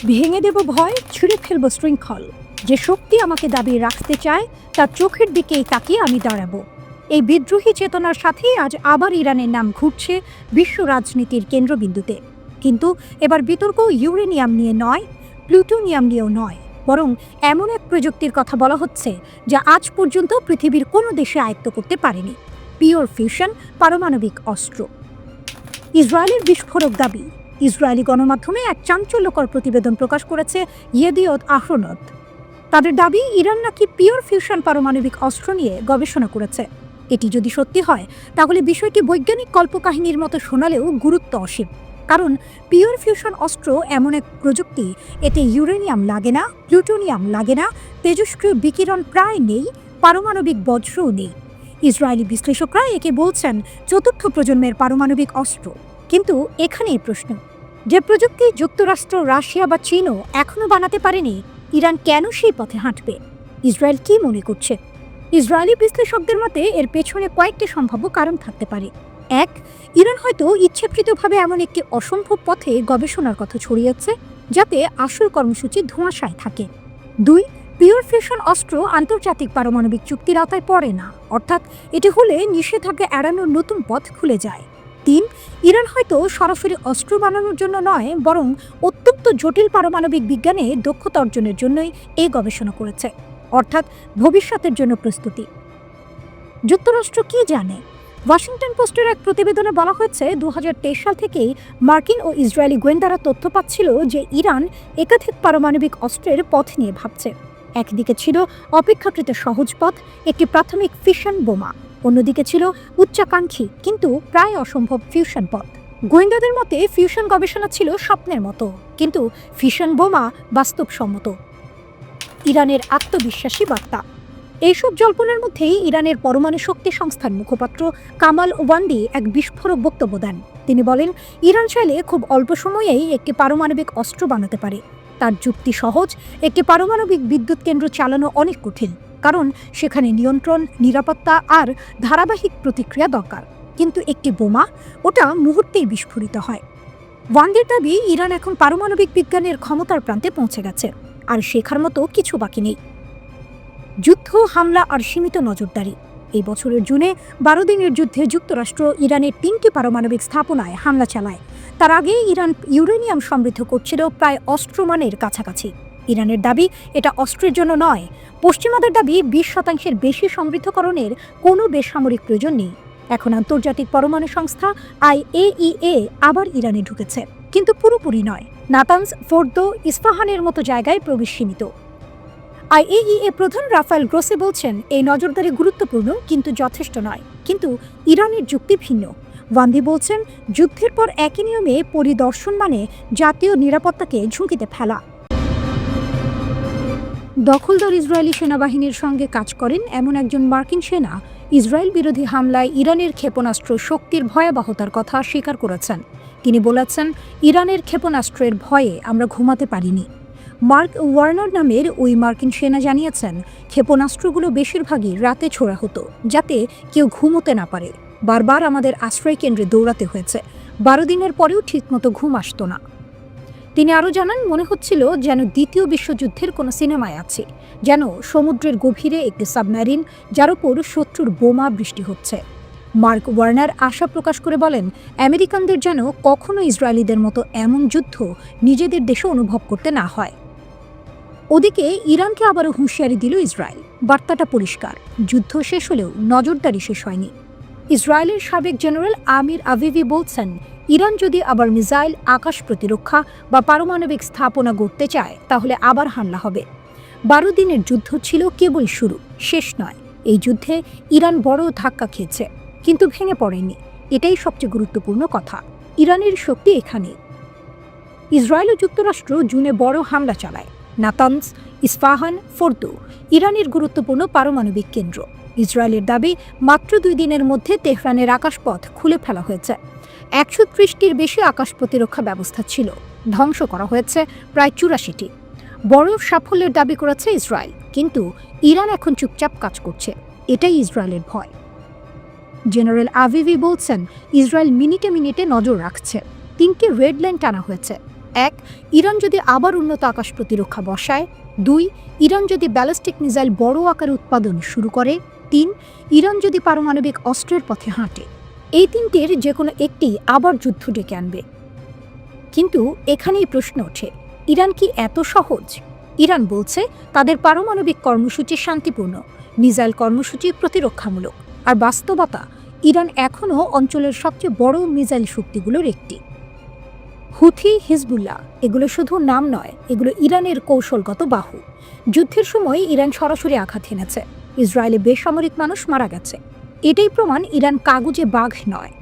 ভেঙে দেব ভয়, ছুঁড়ে ফেলব শৃঙ্খল। যে শক্তি আমাকে দাবিয়ে রাখতে চায় তার চোখের দিকেই তাকিয়ে আমি দাঁড়াবো। এই বিদ্রোহী চেতনার সাথেই আজ আবার ইরানের নাম ঘুরছে বিশ্ব রাজনীতির কেন্দ্রবিন্দুতে। কিন্তু এবার বিতর্ক ইউরেনিয়াম নিয়ে নয়, প্লুটোনিয়াম নিয়েও নয়, বরং এমন এক প্রযুক্তির কথা বলা হচ্ছে যা আজ পর্যন্ত পৃথিবীর কোনো দেশে আয়ত্ত করতে পারেনি। পিওর ফিউশন পারমাণবিক অস্ত্র। ইসরায়েলের বিস্ফোরক দাবি। ইসরায়েলি গণমাধ্যমে এক চাঞ্চল্যকর প্রতিবেদন প্রকাশ করেছে ইয়েদিওত আহরোনট। তাদের দাবি, ইরান নাকি পিওর ফিউশন পারমাণবিক অস্ত্র নিয়ে গবেষণা করেছে। এটি যদি সত্যি হয় তাহলে বিষয়টি বৈজ্ঞানিক কল্পকাহিনীর মতো শোনালেও গুরুত্ব অসীম। কারণ পিওর ফিউশন অস্ত্র এমন এক প্রযুক্তি, এতে ইউরেনিয়াম লাগে না, প্লুটোনিয়াম লাগে না, তেজস্ক্রিয় বিকিরণ প্রায় নেই, পারমাণবিক বজ্রও নেই। ইসরায়েলি বিশ্লেষকরা একে বলছেন চতুর্থ প্রজন্মের পারমাণবিক অস্ত্র। কিন্তু এখানেই প্রশ্ন, যে প্রযুক্তি যুক্তরাষ্ট্র, রাশিয়া বা চীনও এখনও বানাতে পারেনি, ইরান কেন সেই পথে হাঁটবে? ইসরায়েল কি মনে করছে? ইসরায়েলি বিশ্লেষকদের মতে এর পেছনে কয়েকটি সম্ভাব্য কারণ থাকতে পারে। এক, ইরান হয়তো ইচ্ছাকৃতভাবে এমন একটি অসম্ভব পথে গবেষণার কথা ছড়িয়েছে যাতে আসল কর্মসূচি ধোঁয়াশায় থাকে। দুই, পিওর ফিউশন অস্ত্র আন্তর্জাতিক পারমাণবিক চুক্তির আওতায় পড়ে না, অর্থাৎ এটি হলে নিষেধাজ্ঞা এড়ানোর নতুন পথ খুলে যায়। তিন, ইরান হয়তো সরাসরি অস্ত্র বানানোর জন্য নয়, বরং অত্যন্ত জটিল পারমাণবিক বিজ্ঞানে দক্ষতা অর্জনের জন্যই এই গবেষণা করেছে, অর্থাৎ ভবিষ্যতের জন্য প্রস্তুতি। যুক্তরাষ্ট্র কি জানে? ওয়াশিংটন পোস্টের এক প্রতিবেদনে বলা হয়েছে 2023 সাল থেকেই মার্কিন ও ইসরায়েলি গোয়েন্দারা তথ্য পাচ্ছিল যে ইরান একাধিক পারমাণবিক অস্ত্রের পথ নিয়ে ভাবছে। একদিকে ছিল অপেক্ষাকৃত সহজ পথ, একটি প্রাথমিক ফিশন বোমা, অন্যদিকে ছিল উচ্চাকাঙ্ক্ষী কিন্তু প্রায় অসম্ভব ফিউশন পথ। গোয়েন্দাদের মতে ফিউশন গবেষণা ছিল স্বপ্নের মতো, কিন্তু ফিশন বোমা বাস্তবসম্মত। ইরানের আত্মবিশ্বাসী বার্তা। এইসব জল্পনার মধ্যেই ইরানের পরমাণু শক্তি সংস্থার মুখপাত্র কামাল ওয়ান্ডি এক বিস্ফোরক বক্তব্য দেন। তিনি বলেন, ইরান চাইলে খুব অল্প সময়েই একটি পারমাণবিক অস্ত্র বানাতে পারে। তার যুক্তি সহজ, একটি পারমাণবিক বিদ্যুৎ কেন্দ্র চালানো অনেক কঠিন, কারণ সেখানে নিয়ন্ত্রণ, নিরাপত্তা আর ধারাবাহিক প্রতিক্রিয়া দরকার। কিন্তু একটি বোমা, ওটা মুহূর্তেই বিস্ফোরিত হয়। ওয়ান্ডির দাবি, ইরান এখন পারমাণবিক বিজ্ঞানের ক্ষমতার প্রান্তে পৌঁছে গেছে, আর শেখার মতো কিছু বাকি নেই। যুদ্ধ, হামলা আর সীমিত নজরদারি। এই বছরের জুনে 12 দিনের যুদ্ধে যুক্তরাষ্ট্র ইরানের 3টি পারমাণবিক স্থাপনায় হামলা চালায়। তার আগে ইরান ইউরেনিয়াম সমৃদ্ধ করছিল প্রায় অস্ত্রমানের কাছাকাছি। ইরানের দাবি, এটা অস্ত্রের জন্য নয়। পশ্চিমাদের দাবি, 20% বেশি সমৃদ্ধকরণের কোনো বেসামরিক প্রয়োজন নেই। এখন আন্তর্জাতিক পরমাণু সংস্থা IAEA আবার ইরানে ঢুকেছে, কিন্তু পুরোপুরি নয়। নাতানজ, ফোর্দো, ইস্পাহানের মতো জায়গায় প্রবেশ সীমিত। IAEA প্রধান রাফায়েল গ্রোসি বলছেন, এই নজরদারি গুরুত্বপূর্ণ কিন্তু যথেষ্ট নয়। কিন্তু ইরানের যুক্তি ভিন্ন। ওয়ান্ডি বলছেন, যুদ্ধের পর একই নিয়মে পরিদর্শন মানে জাতীয় নিরাপত্তাকে ঝুঁকিতে ফেলা। দখলদার ইসরায়েলি সেনাবাহিনীর সঙ্গে কাজ করেন এমন একজন মার্কিন সেনা ইসরায়েল বিরোধী হামলায় ইরানের ক্ষেপণাস্ত্র শক্তির ভয়াবহতার কথা স্বীকার করেছেন। তিনি বলেছেন, ইরানের ক্ষেপণাস্ত্রের ভয়ে আমরা ঘুমাতে পারিনি। মার্ক ওয়ার্নার নামের ওই মার্কিন সেনা জানিয়েছেন, ক্ষেপণাস্ত্রগুলো বেশিরভাগই রাতে ছোড়া হতো যাতে কেউ ঘুমোতে না পারে। বারবার আমাদের আশ্রয় কেন্দ্রে দৌড়াতে হয়েছে। 12 দিনের পরেও ঠিকমতো ঘুম আসতো না। তিনি আরও জানান, মনে হচ্ছিল যেন দ্বিতীয় বিশ্বযুদ্ধের কোনো সিনেমায় আছে, যেন সমুদ্রের গভীরে একটি সাবমেরিন যার উপর শত্রুর বোমা বৃষ্টি হচ্ছে। মার্ক ওয়ার্নার আশা প্রকাশ করে বলেন, আমেরিকানদের যেন কখনো ইসরায়েলিদের মতো এমন যুদ্ধ নিজেদের দেশে অনুভব করতে না হয়। ওদিকে ইরানকে আবারও হুঁশিয়ারি দিল ইসরায়েল। বার্তাটা পরিষ্কার, যুদ্ধ শেষ হলেও নজরদারি শেষ হয়নি। ইসরায়েলের সাবেক জেনারেল আমির আভিভি বলছেন, ইরান যদি আবার মিসাইল, আকাশ প্রতিরক্ষা বা পারমাণবিক স্থাপনা গড়তে চায় তাহলে আবার হামলা হবে। 12 দিনের যুদ্ধ ছিল কেবল শুরু, শেষ নয়। এই যুদ্ধে ইরান বড় ধাক্কা খেয়েছে, কিন্তু ভেঙে পড়েনি। এটাই সবচেয়ে গুরুত্বপূর্ণ কথা। ইরানের শক্তি এখানে। ইসরায়েল ও যুক্তরাষ্ট্র জুনে বড় হামলা চালায়। নাতানজ, ইস্পাহান, ফোর্দো ইরানের গুরুত্বপূর্ণ পারমাণবিক কেন্দ্র। ইসরায়েলের দাবি, মাত্র 2 দিনের মধ্যে তেহরানের আকাশপথ খুলে ফেলা হয়েছে। 130টির বেশি আকাশ প্রতিরক্ষা ব্যবস্থা ছিল, ধ্বংস করা হয়েছে প্রায় 84টি। বড় সাফল্যের দাবি করেছে ইসরায়েল, কিন্তু ইরান এখন চুপচাপ কাজ করছে। এটাই ইসরায়েলের ভয়। জেনারেল আভিভি বলছেন, ইসরায়েল মিনিটে মিনিটে নজর রাখছে। 3টি রেড লাইন টানা হয়েছে। এক, ইরান যদি আবার উন্নত আকাশ প্রতিরক্ষা বসায়। 2, ইরান যদি ব্যালিস্টিক মিসাইল বড় আকারে উৎপাদন শুরু করে। 3, ইরান যদি পারমাণবিক অস্ত্রের পথে হাঁটে। এই তিনটির যে কোনো একটি আবার যুদ্ধ ডেকে আনবে। কিন্তু এখানেই প্রশ্ন ওঠে, ইরান কি এত সহজ? ইরান বলছে তাদের পারমাণবিক কর্মসূচি শান্তিপূর্ণ, মিসাইল কর্মসূচি প্রতিরক্ষামূলক, আর বাস্তবতা ইরান এখনও অঞ্চলের সবচেয়ে বড় মিসাইল শক্তিগুলোর একটি। হুথি, হিজবুল্লাহ এগুলো শুধু নাম নয়, এগুলো ইরানের কৌশলগত বাহু। যুদ্ধের সময় ইরান সরাসরি আঘাত হেনেছে, ইসরায়েলে বেসামরিক মানুষ মারা গেছে। এটাই প্রমাণ ইরান কাগজে বাঘ নয়।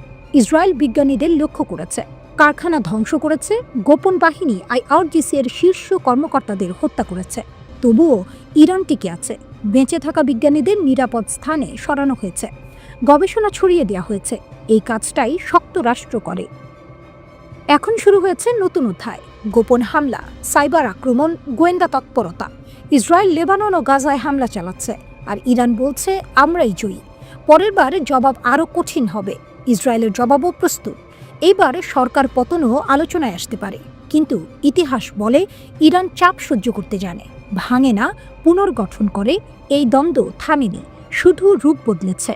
ইসরায়েল বিজ্ঞানীদের লক্ষ্য করেছে, কারখানা ধ্বংস করেছে, গোপন বাহিনী IRGC এর শীর্ষ কর্মকর্তাদের হত্যা করেছে। তবুও ইরান টিকে আছে। বেঁচে থাকা বিজ্ঞানীদের নিরাপদ স্থানে সরানো হয়েছে, গবেষণা ছড়িয়ে দেওয়া হয়েছে। এই কাজটাই শক্ত রাষ্ট্র করে। এখন শুরু হয়েছে নতুন অধ্যায়, গোপন হামলা, সাইবার আক্রমণ, গোয়েন্দা তৎপরতা। ইসরায়েল লেবানন ও গাজায় হামলা চালাচ্ছে, আর ইরান বলছে আমরাই জয়ী। পরের বার জবাব আরও কঠিন হবে। ইসরায়েলের জবাবও প্রস্তুত। এইবার সরকার পতনও আলোচনায় আসতে পারে। কিন্তু ইতিহাস বলে ইরান চাপ সহ্য করতে জানে, ভাঙে না, পুনর্গঠন করে। এই দ্বন্দ্ব থামেনি, শুধু রূপ বদলেছে।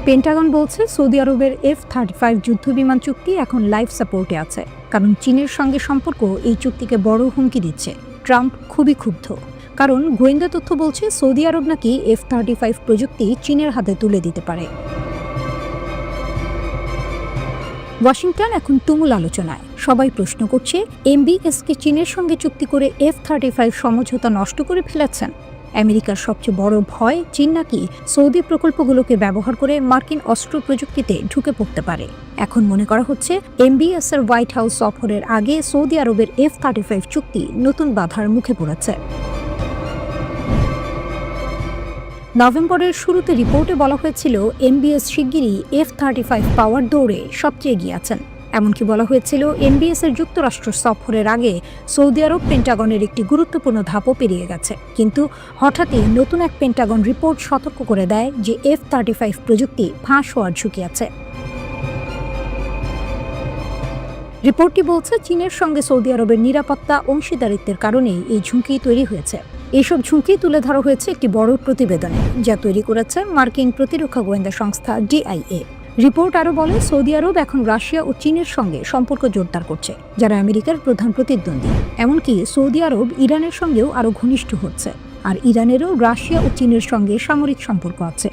পেন্টাগন বলছে সৌদি আরবের F-35 যুদ্ধবিমান চুক্তি এখন লাইফ সাপোর্টে আছে, কারণ চীনের সঙ্গে সম্পর্ক এই চুক্তিকে বড় হুমকি দিচ্ছে। ট্রাম্প খুবই ক্ষুব্ধ, কারণ গোয়েন্দা তথ্য বলছে সৌদি আরব নাকি F-35 প্রযুক্তি চীনের হাতে তুলে দিতে পারে। ওয়াশিংটন এখন তুমুল আলোচনায়। সবাই প্রশ্ন করছে, MBSকে চীনের সঙ্গে চুক্তি করে F-35 সমঝোতা নষ্ট করে ফেলেছেন। আমেরিকার সবচেয়ে বড় ভয় চীন নাকি সৌদি প্রকল্পগুলোকে ব্যবহার করে মার্কিন অস্ত্র প্রযুক্তিতে ঢুকে পড়তে পারে। এখন মনে করা হচ্ছে MBS এর হোয়াইট হাউস সফরের আগে সৌদি আরবের F-35 চুক্তি নতুন বাধার মুখে পড়েছে। নভেম্বরের শুরুতে রিপোর্টে বলা হয়েছিল MBS শিগগিরই F-35 পাওয়ার দৌড়ে সবচেয়ে এগিয়ে আছেন। এমনকি বলা হয়েছিল MBS এর যুক্তরাষ্ট্র সফরের আগে সৌদি আরব পেন্টাগনের একটি গুরুত্বপূর্ণ ধাপও পেরিয়ে গেছে। কিন্তু হঠাৎই নতুন এক পেন্টাগন রিপোর্ট সতর্ক করে দেয় যে F-35 প্রযুক্তি ফাঁস হওয়ার ঝুঁকি আছে। রিপোর্টটি বলছে চীনের সঙ্গে সৌদি আরবের নিরাপত্তা অংশীদারিত্বের কারণেই এই ঝুঁকি তৈরি হয়েছে। এইসব ঝুঁকি তুলে ধরা হয়েছে একটি বড় প্রতিবেদনে, যা তৈরি করেছে মার্কিন প্রতিরক্ষা গোয়েন্দা সংস্থা DIA। রিপোর্ট আরও বলে সৌদি আরব এখন রাশিয়া ও চীনের সঙ্গে সম্পর্ক জোরদার করছে, যারা আমেরিকার প্রধান প্রতিদ্বন্দ্বী। এমনকি সৌদি আরব ইরানের সঙ্গেও আরও ঘনিষ্ঠ হচ্ছে, আর ইরানেরও রাশিয়া ও চীনের সঙ্গে সামরিক সম্পর্ক আছে।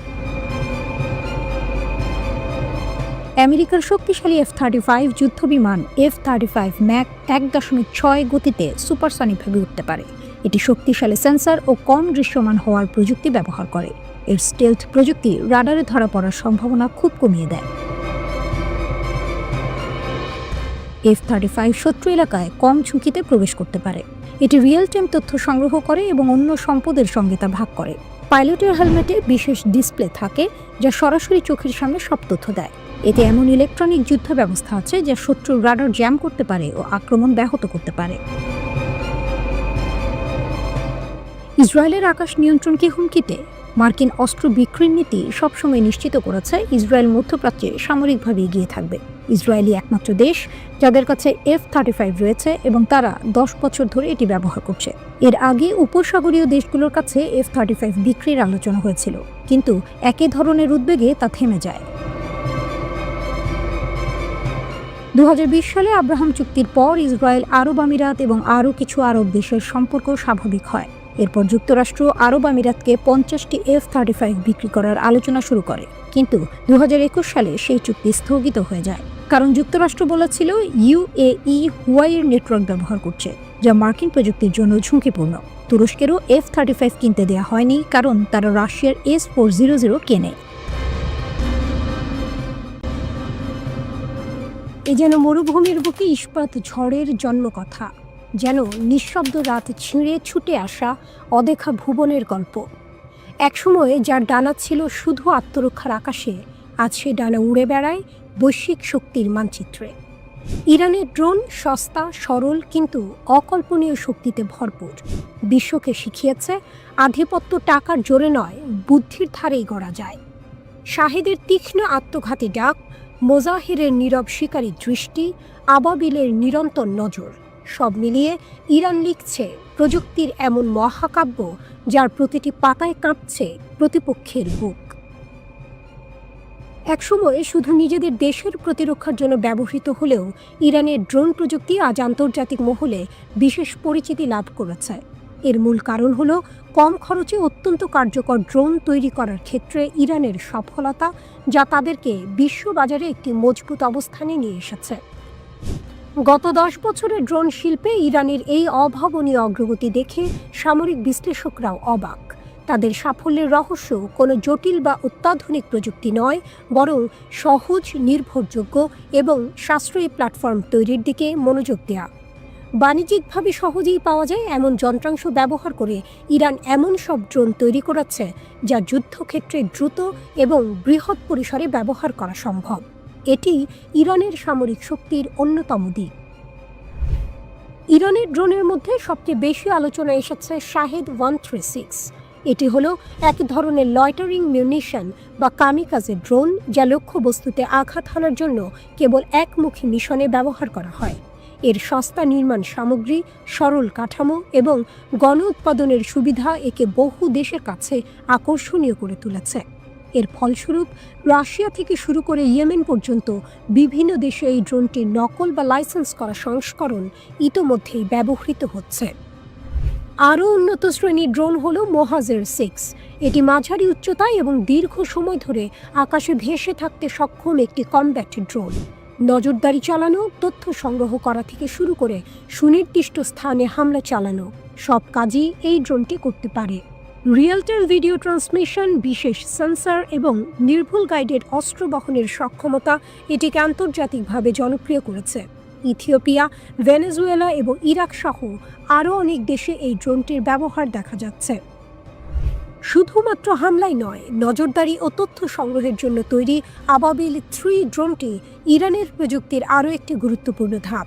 আমেরিকার শক্তিশালী F-35 যুদ্ধবিমান F-35 ম্যাক 1.6 গতিতে সুপারসনিকভাবে উঠতে পারে। এটি শক্তিশালী সেন্সর ও কম দৃশ্যমান হওয়ার প্রযুক্তি ব্যবহার করে। এর স্টেলথ প্রযুক্তি রাডারে ধরা পড়ার সম্ভাবনা খুব কমিয়ে দেয়। F-35 শত্রু এলাকায় কম ঝুঁকিতে প্রবেশ করতে পারে। এটি রিয়েল টাইম তথ্য সংগ্রহ করে এবং অন্য সম্পদের সঙ্গে তা ভাগ করে। পাইলটের হেলমেটে বিশেষ ডিসপ্লে থাকে, যা সরাসরি চোখের সামনে সব তথ্য দেয়। এতে এমন ইলেকট্রনিক যুদ্ধ ব্যবস্থা আছে যা শত্রুর রাডার জ্যাম করতে পারে ও আক্রমণ ব্যাহত করতে পারে। ইসরায়েলের আকাশ নিয়ন্ত্রণকে হুমকিতে মার্কিন অস্ত্র বিক্রির নীতি সবসময় নিশ্চিত করেছে ইসরায়েল মধ্যপ্রাচ্যে সামরিকভাবে এগিয়ে থাকবে। ইসরায়েলই একমাত্র দেশ যাদের কাছে F-35 রয়েছে এবং তারা 10 বছর ধরে এটি ব্যবহার করছে। এর আগে উপসাগরীয় দেশগুলোর কাছে F-35 বিক্রির আলোচনা হয়েছিল, কিন্তু একই ধরনের উদ্বেগে তা থেমে যায়। 2020 সালে আব্রাহাম চুক্তির পর ইসরায়েল, আরব আমিরাত এবং আরও কিছু আরব দেশের সম্পর্ক স্বাভাবিক হয়। এরপর যুক্তরাষ্ট্র আরব আমিরাতকে 50টি F-35 বিক্রি করার আলোচনা শুরু করে, কিন্তু 2021 সালে সেই চুক্তি স্থগিত হয়ে যায়, কারণ যুক্তরাষ্ট্র বলেছিল UAE হুয়াইয়ের নেটওয়ার্ক ব্যবহার করছে, যা মার্কিন প্রযুক্তির জন্য ঝুঁকিপূর্ণ। তুরস্কেরও F-35 কিনতে দেওয়া হয়নি, কারণ তারা রাশিয়ার S-400 কেনে। এ যেন মরুভূমির বুকে ইস্পাত ঝড়ের জন্মকথা, যেন নিঃশব্দ রাত ছিঁড়ে ছুটে আসা অদেখা ভুবনের গল্প। একসময়ে যার ডানা ছিল শুধু আত্মরক্ষার আকাশে, আজ সে ডানা উড়ে বেড়ায় বৈশ্বিক শক্তির মানচিত্রে। ইরানের ড্রোন সস্তা, সরল, কিন্তু অকল্পনীয় শক্তিতে ভরপুর। বিশ্বকে শিখিয়েছে আধিপত্য টাকার জোরে নয়, বুদ্ধির ধারেই গড়া যায়। শাহেদের তীক্ষ্ণ আত্মঘাতী ডাক, মোজাহিরের নীরব শিকারী দৃষ্টি, আবাবিলের নিরন্তর নজর, সব মিলিয়ে ইরান লিখছে প্রযুক্তির এমন মহাকাব্য যার প্রতিটি পাতায় কাঁপছে প্রতিপক্ষের বুক। একসময় শুধু নিজেদের দেশের প্রতিরক্ষার জন্য ব্যবহৃত হলেও ইরানের ড্রোন প্রযুক্তি আজ আন্তর্জাতিক মহলে বিশেষ পরিচিতি লাভ করেছে। এর মূল কারণ হলো কম খরচে অত্যন্ত কার্যকর ড্রোন তৈরি করার ক্ষেত্রে ইরানের সফলতা, যা তাদেরকে বিশ্ববাজারে একটি মজবুত অবস্থানে নিয়ে এসেছে। গত 10 বছরের ড্রোন শিল্পে ইরানের এই অভাবনীয় অগ্রগতি দেখে সামরিক বিশ্লেষকরাও অবাক। তাদের সাফল্যের রহস্য কোনো জটিল বা অত্যাধুনিক প্রযুক্তি নয়, বরং সহজ, নির্ভরযোগ্য এবং সাশ্রয়ী প্ল্যাটফর্ম তৈরির দিকে মনোযোগ দেওয়া। বাণিজ্যিকভাবে সহজেই পাওয়া যায় এমন যন্ত্রাংশ ব্যবহার করে ইরান এমন সব ড্রোন তৈরি করেছে যা যুদ্ধক্ষেত্রে দ্রুত এবং বৃহৎ পরিসরে ব্যবহার করা সম্ভব। এটি ইরানের সামরিক শক্তির অন্যতম দিক। ইরানের ড্রোনের মধ্যে সবচেয়ে বেশি আলোচনা এসেছে শাহেদ 136। এটি হলো এক ধরনের লয়টারিং মিউনিশন বা কামিকাজে ড্রোন, যা লক্ষ্যবস্তুতে আঘাত হানার জন্য কেবল একমুখী মিশনে ব্যবহার করা হয়। এর সস্তা নির্মাণ সামগ্রী, সরল কাঠামো এবং গণ উৎপাদনের সুবিধা একে বহু দেশের কাছে আকর্ষণীয় করে তুলেছে। এর ফলস্বরূপ রাশিয়া থেকে শুরু করে ইয়েমেন পর্যন্ত বিভিন্ন দেশে এই ড্রোনটির নকল বা লাইসেন্স করা সংস্করণ ইতোমধ্যেই ব্যবহৃত হচ্ছে। আরও উন্নত শ্রেণীর ড্রোন হল মোহাজের 6। এটি মাঝারি উচ্চতায় এবং দীর্ঘ সময় ধরে আকাশে ভেসে থাকতে সক্ষম একটি কমব্যাট ড্রোন। নজরদারি চালানো, তথ্য সংগ্রহ করা থেকে শুরু করে সুনির্দিষ্ট স্থানে হামলা চালানো, সব কাজই এই ড্রোনটি করতে পারে। রিয়েল টাইম ভিডিও ট্রান্সমিশন, বিশেষ সেন্সর এবং নির্ভুল গাইডেড অস্ত্র বহনের সক্ষমতা এটিকে আন্তর্জাতিকভাবে জনপ্রিয় করেছে। ইথিওপিয়া, ভেনেজুয়েলা এবং ইরাক সহ আরও অনেক দেশে এই ড্রোনটির ব্যবহার দেখা যাচ্ছে। শুধুমাত্র হামলাই নয়, নজরদারি ও তথ্য সংগ্রহের জন্য তৈরি আবাবিল 3 ড্রোনটি ইরানের প্রযুক্তির আরও একটি গুরুত্বপূর্ণ ধাপ।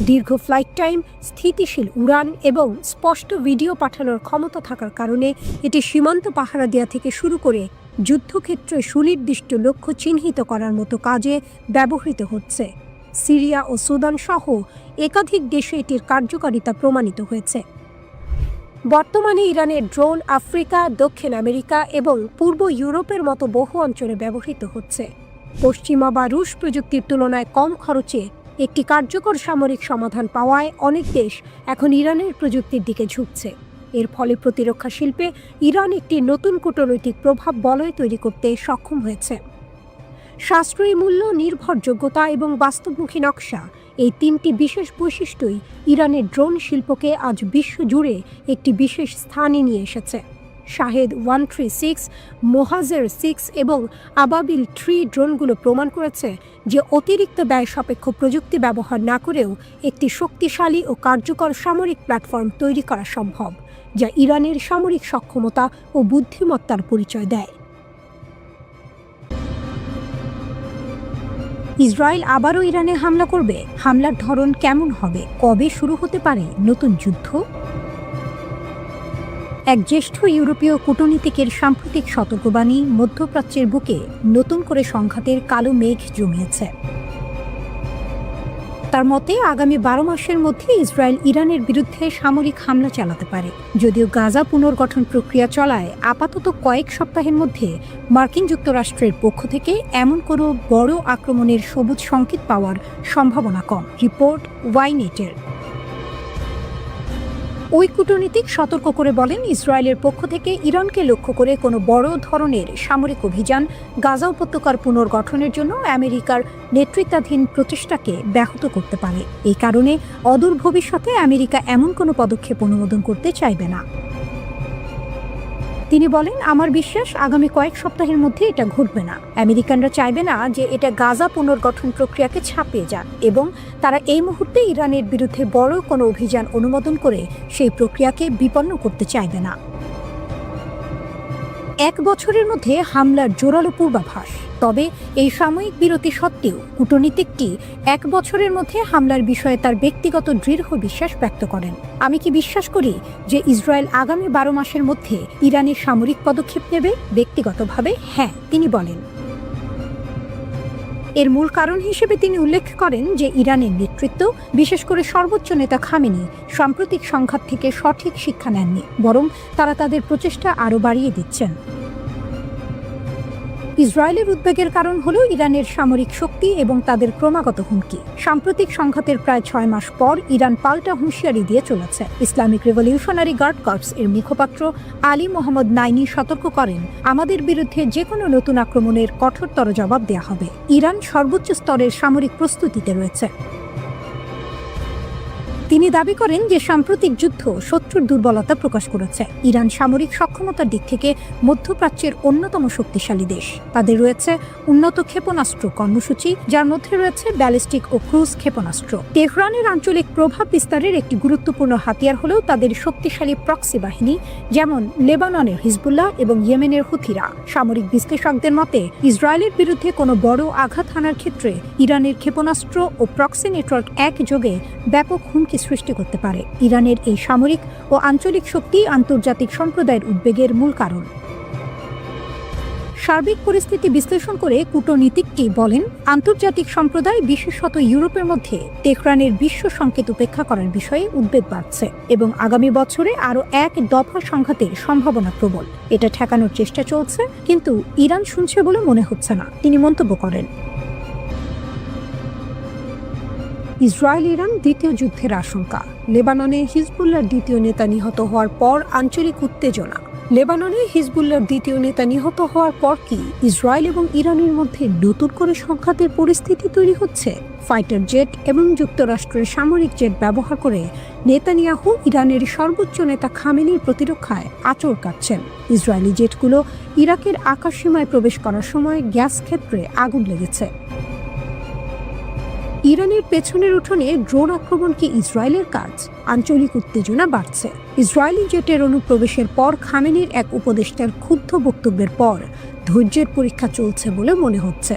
দীর্ঘ ফ্লাইট টাইম, স্থিতিশীল উড়ান এবং স্পষ্ট ভিডিও পাঠানোর ক্ষমতা থাকার কারণে এটি সীমান্ত পাহারা দেওয়া থেকে শুরু করে যুদ্ধক্ষেত্রে সুনির্দিষ্ট লক্ষ্য চিহ্নিত করার মতো কাজে ব্যবহৃত হচ্ছে। সিরিয়া ও সুদান সহ একাধিক দেশে এটির কার্যকারিতা প্রমাণিত হয়েছে। বর্তমানে ইরানের ড্রোন আফ্রিকা, দক্ষিণ আমেরিকা এবং পূর্ব ইউরোপের মতো বহু অঞ্চলে ব্যবহৃত হচ্ছে। পশ্চিমা বা রুশ প্রযুক্তির তুলনায় কম খরচে একটি কার্যকর সামরিক সমাধান পাওয়ায় অনেক দেশ এখন ইরানের প্রযুক্তির দিকে ঝুঁকছে। এর ফলে প্রতিরক্ষা শিল্পে ইরান একটি নতুন কূটনৈতিক প্রভাব বলয় তৈরি করতে সক্ষম হয়েছে। সাশ্রয়ী মূল্য, নির্ভরযোগ্যতা এবং বাস্তবমুখী নকশা, এই 3টি বিশেষ বৈশিষ্ট্যই ইরানের ড্রোন শিল্পকে আজ বিশ্বজুড়ে একটি বিশেষ স্থানে নিয়ে এসেছে। শাহেদ 136, মোহাজের 6 এবং আবাবিল 3 ড্রোনগুলো প্রমাণ করেছে যে অতিরিক্ত ব্যয় সাপেক্ষ প্রযুক্তি ব্যবহার না করেও একটি শক্তিশালী ও কার্যকর সামরিক প্ল্যাটফর্ম তৈরি করা সম্ভব, যা ইরানের সামরিক সক্ষমতা ও বুদ্ধিমত্তার পরিচয় দেয়। ইসরায়েল আবারও ইরানে হামলা করবে? হামলার ধরন কেমন হবে? কবে শুরু হতে পারে নতুন যুদ্ধ? এক জ্যেষ্ঠ ইউরোপীয় কূটনীতিকের সাম্প্রতিক সতর্কবাণী মধ্যপ্রাচ্যের বুকে নতুন করে সংঘাতের কালো মেঘ জমিয়েছে। তার মতে আগামী 12 মাসের মধ্যে ইসরায়েল ইরানের বিরুদ্ধে সামরিক হামলা চালাতে পারে। যদিও গাজা পুনর্গঠন প্রক্রিয়া চলায় আপাতত কয়েক সপ্তাহের মধ্যে মার্কিন যুক্তরাষ্ট্রের পক্ষ থেকে এমন কোনো বড় আক্রমণের সবুজ সংকেত পাওয়ার সম্ভাবনা কম, রিপোর্ট ওয়াইনেটের। ওই কূটনীতিক সতর্ক করে বলেন, ইসরায়েলের পক্ষ থেকে ইরানকে লক্ষ্য করে কোনো বড় ধরনের সামরিক অভিযান গাজা উপত্যকার পুনর্গঠনের জন্য আমেরিকার নেতৃত্বাধীন প্রচেষ্টাকে ব্যাহত করতে পারে। এই কারণে অদূর ভবিষ্যতে আমেরিকা এমন কোনো পদক্ষেপ অনুমোদন করতে চাইবে না। তিনি বলেন, আমার বিশ্বাস আগামী কয়েক সপ্তাহের মধ্যে এটা ঘটবে না। আমেরিকানরা চাইবে না যে এটা গাজা পুনর্গঠন প্রক্রিয়াকে ছাপিয়ে যাক এবং তারা এই মুহূর্তে ইরানের বিরুদ্ধে বড় কোনো অভিযান অনুমোদন করে সেই প্রক্রিয়াকে বিপন্ন করতে চাইবে না। 1 বছরের মধ্যে হামলার জোরালো পূর্বাভাস। তবে এই সাময়িক বিরতি সত্ত্বেও কূটনীতিকটি 1 বছরের মধ্যে হামলার বিষয়ে তার ব্যক্তিগত দৃঢ় বিশ্বাস ব্যক্ত করেন। আমি কি বিশ্বাস করি যে ইসরায়েল আগামী 12 মাসের মধ্যে ইরানের সামরিক পদক্ষেপ নেবে? ব্যক্তিগতভাবে হ্যাঁ, তিনি বলেন। এর মূল কারণ হিসেবে তিনি উল্লেখ করেন যে ইরানের নেতৃত্ব, বিশেষ করে সর্বোচ্চ নেতা খামেনি, সাম্প্রতিক সংঘাত থেকে সঠিক শিক্ষা নেননি, বরং তারা তাদের প্রচেষ্টা আরও বাড়িয়ে দিচ্ছেন। ইসরায়েলের উদ্বেগের কারণ হল ইরানের সামরিক শক্তি এবং তাদের ক্রমাগত হুমকি। সাম্প্রতিক সংঘাতের প্রায় 6 মাস পর ইরান পাল্টা হুঁশিয়ারি দিয়ে চলেছে। ইসলামিক রেভলিউশনারি গার্ড কর্পস এর মুখপাত্র আলী মোহাম্মদ নাইনি সতর্ক করেন, আমাদের বিরুদ্ধে যে কোনো নতুন আক্রমণের কঠোরতর জবাব দেওয়া হবে। ইরান সর্বোচ্চ স্তরের সামরিক প্রস্তুতিতে রয়েছে। তিনি দাবি করেন যে সাম্প্রতিক যুদ্ধ শত্রুর দুর্বলতা প্রকাশ করেছে। ইরান সামরিক সক্ষমতার দিক থেকে মধ্যপ্রাচ্যের অন্যতম শক্তিশালী দেশ। তাদের রয়েছে উন্নত ক্ষেপণাস্ত্র কর্মসূচি, যার মধ্যে রয়েছে ব্যালিস্টিক ও ক্রুজ ক্ষেপণাস্ত্র। তেহরানের আঞ্চলিক প্রভাব বিস্তারের একটি গুরুত্বপূর্ণ হাতিয়ার হলেও তাদের শক্তিশালী প্রক্সি বাহিনী, যেমন লেবাননের হিজবুল্লাহ এবং ইয়েমেনের হুথিরা। সামরিক বিশ্লেষকদের মতে ইসরায়েলের বিরুদ্ধে কোনো বড় আঘাত হানার ক্ষেত্রে ইরানের ক্ষেপণাস্ত্র ও প্রক্সি নেটওয়ার্ক একযোগে ব্যাপক হুমকি সৃষ্টি করতে পারে। ইরানের এই সামরিক ও আঞ্চলিক শক্তি আন্তর্জাতিক সম্প্রদায়ের উদ্বেগের মূল কারণ। সার্বিক পরিস্থিতি বিশ্লেষণ করে কূটনীতিকটি বলেন, আন্তর্জাতিক সম্প্রদায় বিশেষত ইউরোপের মধ্যে তেহরানের বিশ্ব সংকেত উপেক্ষা করার বিষয়ে উদ্বেগ বাড়ছে এবং আগামী বছরে আরও এক দফা সংঘাতের সম্ভাবনা প্রবল। এটা ঠেকানোর চেষ্টা চলছে, কিন্তু ইরান শুনছে বলে মনে হচ্ছে না, তিনি মন্তব্য করেন। ইসরায়েল ইরান দ্বিতীয় যুদ্ধের আশঙ্কা। লেবাননে হিজবুল্লাহর দ্বিতীয় নেতা নিহত হওয়ার পর আঞ্চলিক উত্তেজনা। লেবাননে হিজবুল্লাহর দ্বিতীয় নেতা নিহত হওয়ার পর কি ইসরায়েল এবং ইরানের মধ্যে নতুন করে সংঘাতের পরিস্থিতি তৈরি হচ্ছে? ফাইটার জেট এবং যুক্তরাষ্ট্রের সামরিক জেট ব্যবহার করে নেতানিয়াহু ইরানের সর্বোচ্চ নেতা খামেনির প্রতিরক্ষায় আঁচড় কাটছেন। ইসরায়েলি জেটগুলো ইরাকের আকাশসীমায় প্রবেশ করার সময় গ্যাস ক্ষেত্রে আগুন লেগেছে। ইরানের পেছনের উঠোনে ড্রোন আক্রমণ কি ইসরায়েলের কাজ? আঞ্চলিক উত্তেজনা বাড়ছে। ইসরায়েলি জেটের অনুপ্রবেশের পর খামেনির এক উপদেষ্টার ক্ষুব্ধ বক্তব্যের পর ধৈর্যের পরীক্ষা চলছে বলে মনে হচ্ছে।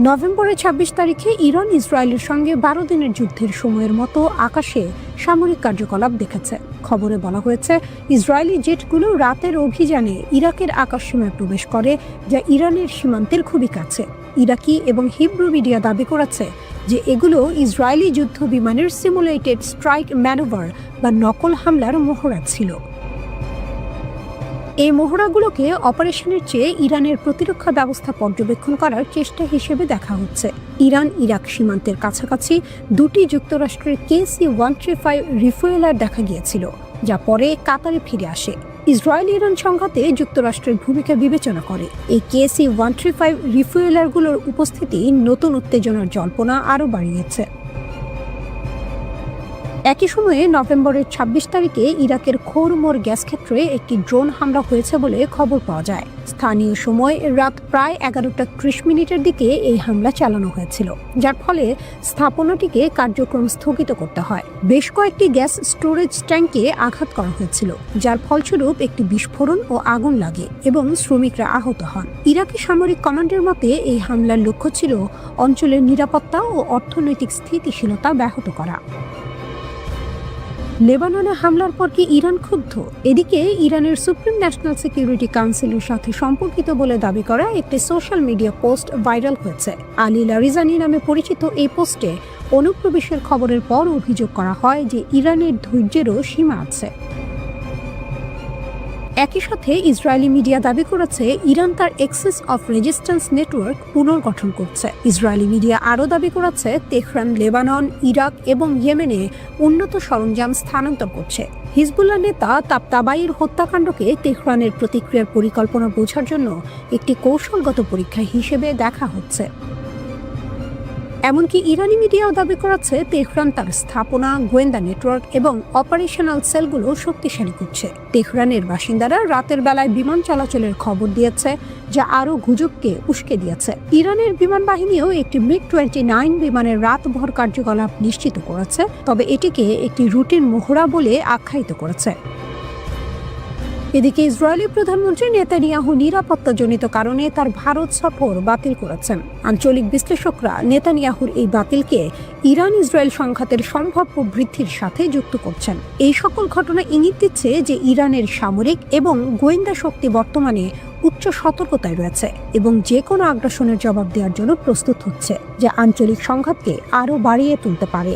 নভেম্বরের 26 তারিখে ইরান ইসরায়েলের সঙ্গে 12 দিনের যুদ্ধের সময়ের মতো আকাশে সামরিক কার্যকলাপ দেখেছে। খবরে বলা হয়েছে, ইসরায়েলি জেটগুলো রাতের অভিযানে ইরাকের আকাশসীমায় প্রবেশ করে, যা ইরানের সীমান্তের খুবই কাছে। ইরাকি এবং হিব্রু মিডিয়া দাবি করেছে যে এগুলো ইসরায়েলি যুদ্ধ বিমানের সিমুলেটেড স্ট্রাইক ম্যানুভার বা নকল হামলার মহড়া ছিল। এই মহড়াগুলোকে অপারেশনের চেয়ে ইরানের প্রতিরক্ষা ব্যবস্থা পর্যবেক্ষণ করার চেষ্টা হিসেবে দেখা হচ্ছে। ইরান ইরাক সীমান্তের কাছাকাছি দুটি যুক্তরাষ্ট্রের KC-135 রিফুয়েলার দেখা গিয়েছিল, যা পরে কাতারে ফিরে আসে। ইসরায়েল ইরান সংঘাতে যুক্তরাষ্ট্রের ভূমিকা বিবেচনা করে এই KC-135 রিফুয়েলারগুলোর উপস্থিতি নতুন উত্তেজনার জল্পনা আরও বাড়িয়েছে। একই সময়ে নভেম্বরের 26 তারিখে ইরাকের খোরমোর গ্যাস ক্ষেত্রে একটি ড্রোন হামলা হয়েছে বলে খবর পাওয়া যায়। স্থানীয় সময় রাত প্রায় 11:30 দিকে এই হামলা চালানো হয়েছিল, যার ফলে স্থাপনাটিকে কার্যক্রম স্থগিত করতে হয়। বেশ কয়েকটি গ্যাস স্টোরেজ ট্যাঙ্কে আঘাত করা হয়েছিল, যার ফলস্বরূপ একটি বিস্ফোরণ ও আগুন লাগে এবং শ্রমিকরা আহত হন। ইরাকি সামরিক কমান্ডের মতে এই হামলার লক্ষ্য ছিল অঞ্চলের নিরাপত্তা ও অর্থনৈতিক স্থিতিশীলতা ব্যাহত করা। লেবাননে হামলার পর কি ইরান ক্ষুব্ধ? এদিকে ইরানের সুপ্রিম ন্যাশনাল সিকিউরিটি কাউন্সিলের সাথে সম্পর্কিত বলে দাবি করা একটি সোশ্যাল মিডিয়া পোস্ট ভাইরাল হয়েছে। আলী লারিজানি নামে পরিচিত এই পোস্টে অনুপ্রবেশের খবরের পর অভিযোগ করা হয় যে ইরানের ধৈর্যেরও সীমা আছে। একই সাথে ইসরায়েলি মিডিয়া দাবি করেছে ইরান তার এক্সেস অফ রেজিস্ট্যান্স নেটওয়ার্ক পুনর্গঠন করছে। ইসরায়েলি মিডিয়া আরও দাবি করেছে তেহরান লেবানন, ইরাক এবং ইয়েমেনে উন্নত সরঞ্জাম স্থানান্তর করছে। হিজবুল্লাহ নেতা তাবতাবাইয়ের হত্যাকাণ্ডকে তেহরানের প্রতিক্রিয়ার পরিকল্পনা বোঝার জন্য একটি কৌশলগত পরীক্ষা হিসেবে দেখা হচ্ছে। এমনকি ইরানি মিডিয়াও দাবি করেছে তেহরান তার স্থাপনা, গোয়েন্দা নেটওয়ার্ক এবং অপারেশনাল সেলগুলো শক্তিশালী করছে। তেহরানের বাসিন্দারা রাতের বেলায় বিমান চলাচলের খবর দিয়েছে, যা আরও গুজবকে উস্কে দিয়েছে। ইরানের বিমান বাহিনীও একটি MiG-29 বিমানের রাতভর কার্যকলাপ নিশ্চিত করেছে, তবে এটিকে একটি রুটিন মহড়া বলে আখ্যায়িত করেছে। এদিকে ইসরায়েলি প্রধানমন্ত্রী নেতানিয়াহু নিরাপত্তাজনিত কারণে তার ভারত সফর বাতিল করেছেন। আঞ্চলিক বিশ্লেষকরা নেতানিয়াহুর এই বাতিলকে ইরান ইসরায়েল সংঘাতের সম্ভাব্য বৃদ্ধির সাথে যুক্ত করছেন। এই সকল ঘটনা ইঙ্গিত দিচ্ছে যে ইরানের সামরিক এবং গোয়েন্দা শক্তি বর্তমানে উচ্চ সতর্কতায় রয়েছে এবং যে কোনো আগ্রাসনের জবাব দেওয়ার জন্য প্রস্তুত হচ্ছে, যা আঞ্চলিক সংঘাতকে আরও বাড়িয়ে তুলতে পারে।